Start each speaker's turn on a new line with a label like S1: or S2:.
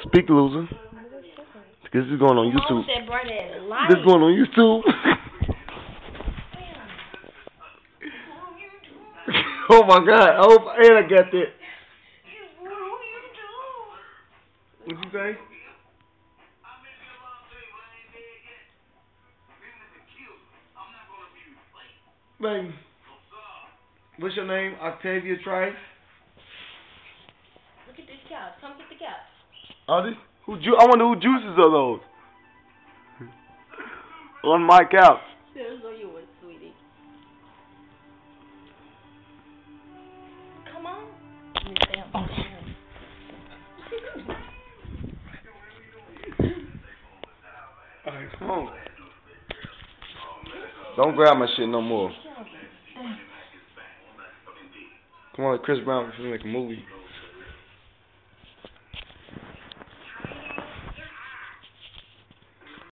S1: Speak, loser. This is going on
S2: Mom
S1: YouTube.
S2: said burn it
S1: This is
S2: light.
S1: going on YouTube. Oh my God! I hope and I got that. What you say? Baby, what's your name? Octavia Trice.
S2: Look at this couch. Come get the couch.
S1: Oh, this I wonder who juices are those on my couch.
S2: Those are yours, sweetie. Come on. Oh,
S1: Alright, come on. Don't grab my shit no more. Come on, Chris Brown, we finna make a movie.